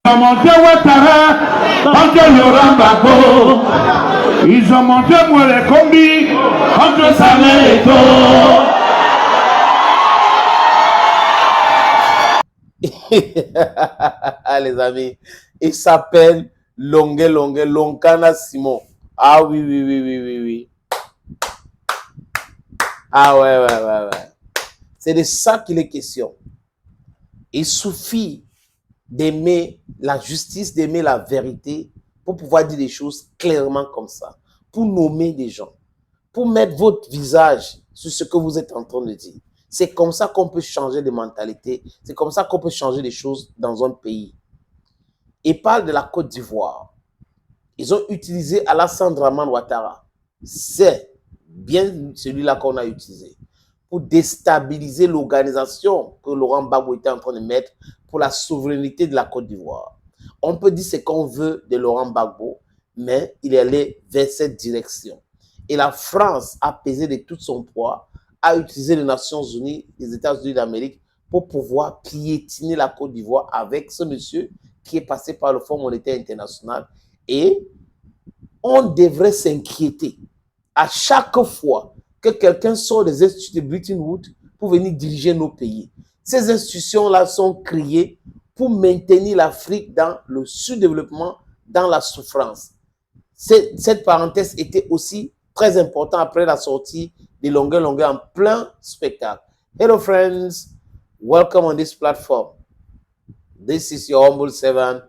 Ils ont monté Ouattara contre Laurent Gbagbo. Ils ont monté Moulé Kombi contre Samuel Eto'o. Les amis, il s'appelle Lonkana Simon. Ah oui. Ah ouais. C'est de ça qu'il est question. Il suffit d'aimer la justice, d'aimer la vérité pour pouvoir dire des choses clairement comme ça, pour nommer des gens, pour mettre votre visage sur ce que vous êtes en train de dire. C'est comme ça qu'on peut changer de mentalité, c'est comme ça qu'on peut changer des choses dans un pays. Il parle de la Côte d'Ivoire. Ils ont utilisé Alassane Dramane Ouattara. C'est bien celui-là qu'on a utilisé pour déstabiliser l'organisation que Laurent Gbagbo était en train de mettre pour la souveraineté de la Côte d'Ivoire. On peut dire ce qu'on veut de Laurent Gbagbo, mais il est allé vers cette direction. Et la France a pesé de tout son poids, a utilisé les Nations Unies, les États-Unis d'Amérique pour pouvoir piétiner la Côte d'Ivoire avec ce monsieur qui est passé par le Fonds monétaire international. Et on devrait s'inquiéter à chaque fois que quelqu'un sort des instituts de Bretton Woods pour venir diriger nos pays. Ces institutions-là sont créées pour maintenir l'Afrique dans le sous-développement, dans la souffrance. Cette parenthèse était aussi très importante après la sortie de Longueur en plein spectacle. Hello friends, welcome on this platform. This is your humble servant,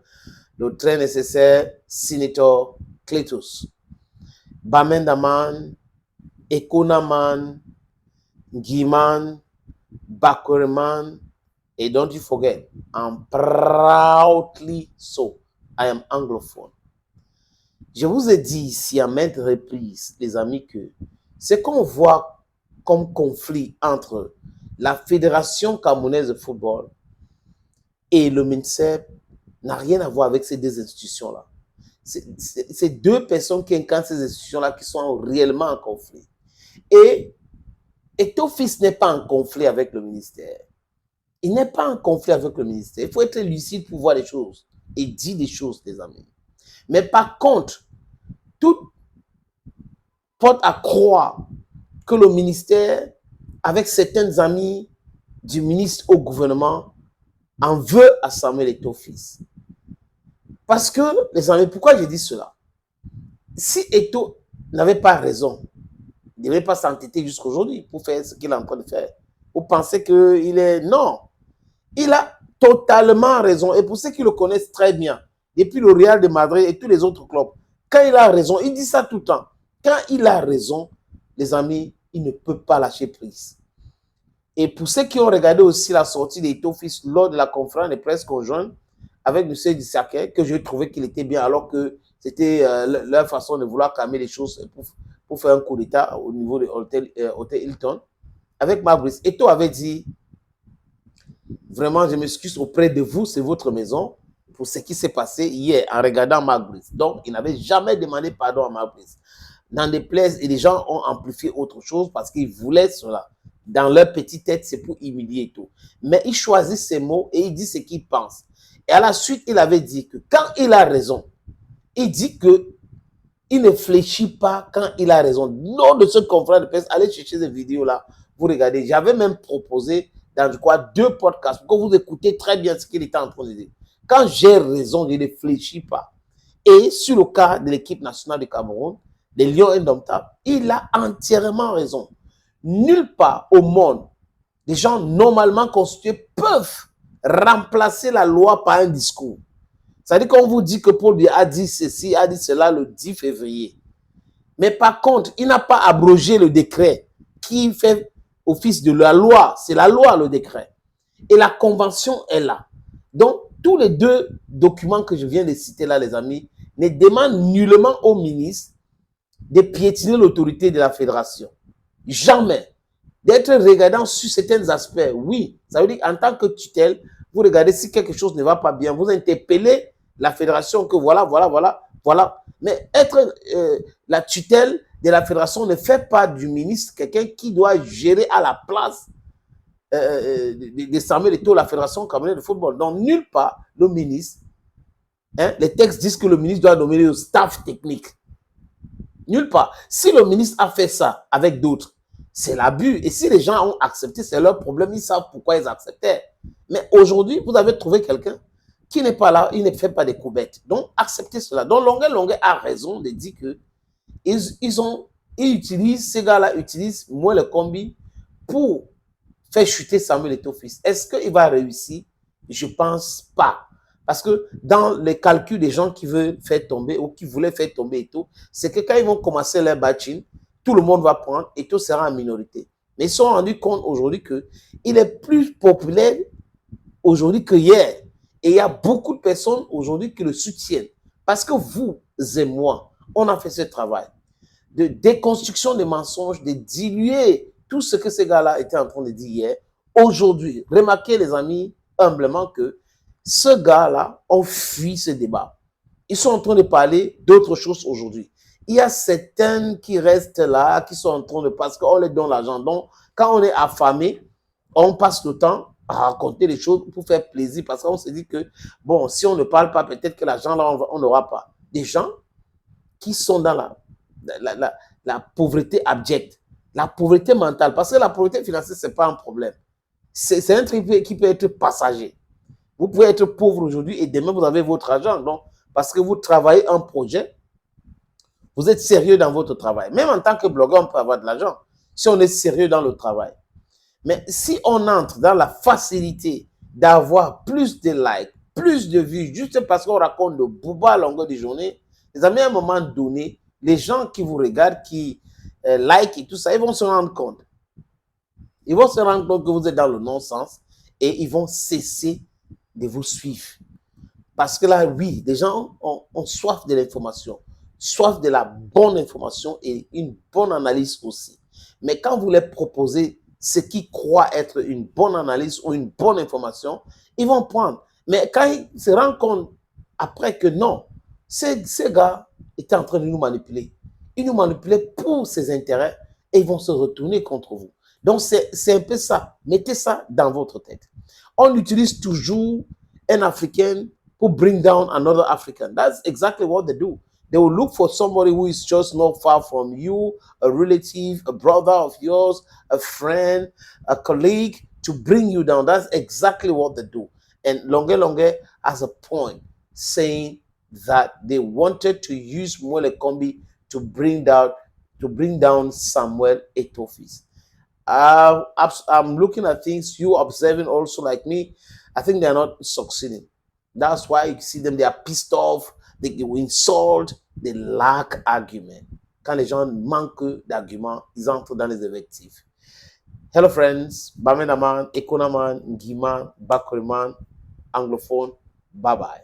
le très nécessaire Senator Cletus. Bamendaman, Ekonaman, Giman, Bakwereman, and don't you forget, I'm proudly so. I am anglophone. Je vous ai dit ici à maintes reprises, les amis, que ce qu'on voit comme conflit entre la Fédération camerounaise de football et le MINSEP n'a rien à voir avec ces deux institutions-là. C'est deux personnes qui incarnent ces institutions-là qui sont réellement en conflit. Et Eto'o-Fils n'est pas en conflit avec le ministère. Il n'est pas en conflit avec le ministère. Il faut être lucide pour voir les choses et dire des choses, les amis. Mais par contre, tout porte à croire que le ministère, avec certains amis du ministre au gouvernement, en veut à Samuel Eto'o-Fils. Parce que, les amis, pourquoi je dis cela? Si Eto'o n'avait pas raison, il ne devait pas s'entêter jusqu'aujourd'hui pour faire ce qu'il est en train de faire. Vous pensez qu'il est... Non. Il a totalement raison. Et pour ceux qui le connaissent très bien, depuis le Real de Madrid et tous les autres clubs, quand il a raison, il dit ça tout le temps. Quand il a raison, les amis, il ne peut pas lâcher prise. Et pour ceux qui ont regardé aussi la sortie d'Eto'o-Fils lors de la conférence de presse conjointe avec M. Dissake, que j'ai trouvé qu'il était bien, alors que c'était leur façon de vouloir calmer les choses pour faire un coup d'État au niveau de l'hôtel Hilton, avec Marc Brice. Eto'o avait dit, vraiment, je m'excuse auprès de vous, c'est votre maison, pour ce qui s'est passé hier en regardant Marc Brice. Donc, il n'avait jamais demandé pardon à Marc Brice. Dans des plaies, et les gens ont amplifié autre chose parce qu'ils voulaient cela. Dans leur petite tête, c'est pour humilier et tout. Mais il choisit ses mots et il dit ce qu'il pense. Et à la suite, il avait dit que quand il a raison, il dit que il ne fléchit pas quand il a raison. Lors de ce conférence de presse, allez chercher ces vidéos-là, vous regardez. J'avais même proposé dans, je crois, 2 podcasts pour que vous écoutez très bien ce qu'il était en train de dire. Quand j'ai raison, je ne fléchis pas. Et sur le cas de l'équipe nationale du Cameroun, les Lions indomptables, il a entièrement raison. Nulle part au monde, des gens normalement constitués peuvent remplacer la loi par un discours. C'est-à-dire qu'on vous dit que Paul Biya a dit ceci, a dit cela le 10 février. Mais par contre, il n'a pas abrogé le décret qui fait office de la loi. C'est la loi, le décret. Et la convention est là. Donc, tous les 2 documents que je viens de citer là, les amis, ne demandent nullement au ministre de piétiner l'autorité de la fédération. Jamais. D'être regardant sur certains aspects, oui. Ça veut dire qu'en tant que tutelle, vous regardez si quelque chose ne va pas bien, vous interpellez la fédération que voilà. Mais être la tutelle de la fédération ne fait pas du ministre quelqu'un qui doit gérer à la place de Samuel Eto'o, la fédération camerounaise de football. Donc, nulle part, le ministre Hein? Les textes disent que le ministre doit nommer le staff technique. Nulle part. Si le ministre a fait ça avec d'autres, c'est l'abus. Et si les gens ont accepté, c'est leur problème. Ils savent pourquoi ils acceptaient. Mais aujourd'hui, vous avez trouvé quelqu'un qui n'est pas là, il ne fait pas des coubettes. Donc, acceptez cela. Donc, Longuet a raison de dire que ces gars-là utilisent moi le combi pour faire chuter Samuel Eto'o-Fils. Est-ce qu'il va réussir? Je ne pense pas. Parce que dans les calculs des gens qui veulent faire tomber ou qui voulaient faire tomber Eto'o, c'est que quand ils vont commencer leur batching, tout le monde va prendre, Eto'o sera en minorité. Mais ils se sont rendus compte aujourd'hui qu'il est plus populaire aujourd'hui que hier. Et il y a beaucoup de personnes aujourd'hui qui le soutiennent. Parce que vous et moi, on a fait ce travail de déconstruction des mensonges, de diluer tout ce que ces gars-là étaient en train de dire hier. Aujourd'hui, remarquez les amis, humblement, que ce gars-là ont fui ce débat. Ils sont en train de parler d'autres choses aujourd'hui. Il y a certaines qui restent là, qui sont en train de... Parce qu'on les donne l'argent. Donc, quand on est affamé, on passe le temps à raconter les choses pour faire plaisir. Parce qu'on se dit que, bon, si on ne parle pas, peut-être que l'argent, là, on n'aura pas. Des gens qui sont dans la pauvreté abjecte, la pauvreté mentale. Parce que la pauvreté financière, ce n'est pas un problème. C'est un truc qui peut être passager. Vous pouvez être pauvre aujourd'hui et demain, vous avez votre argent. Donc, parce que vous travaillez un projet, vous êtes sérieux dans votre travail. Même en tant que blogueur, on peut avoir de l'argent si on est sérieux dans le travail. Mais si on entre dans la facilité d'avoir plus de likes, plus de vues, juste parce qu'on raconte de bouba à longueur de journée, les amis, à un moment donné, les gens qui vous regardent, qui like et tout ça, ils vont se rendre compte. Ils vont se rendre compte que vous êtes dans le non-sens et ils vont cesser de vous suivre. Parce que là, oui, les gens ont soif de l'information, soif de la bonne information et une bonne analyse aussi. Mais quand vous leur proposez ce qu'ils croient être une bonne analyse ou une bonne information, ils vont prendre. Mais quand ils se rendent compte après que non, ces gars étaient en train de nous manipuler. Ils nous manipulaient pour ses intérêts et ils vont se retourner contre vous. Donc, c'est un peu ça. Mettez ça dans votre tête. On utilise toujours un Africain pour bring down another African. That's exactly what they do. They will look for somebody who is just not far from you, a relative, a brother of yours, a friend, a colleague, to bring you down. That's exactly what they do. And Longuet has a point saying that they wanted to use Mwele Kombi to bring down Samuel Eto'o-Fils. I'm looking at things, you observing also like me. I think they're not succeeding. That's why you see them, they are pissed off, they insult, they lack argument. Quand les gens manquent d'arguments, ils entrent dans les effectifs. Hello friends, Bamenaman, Ekonaman, Ngiman, Bakuriman, anglophone, bye bye.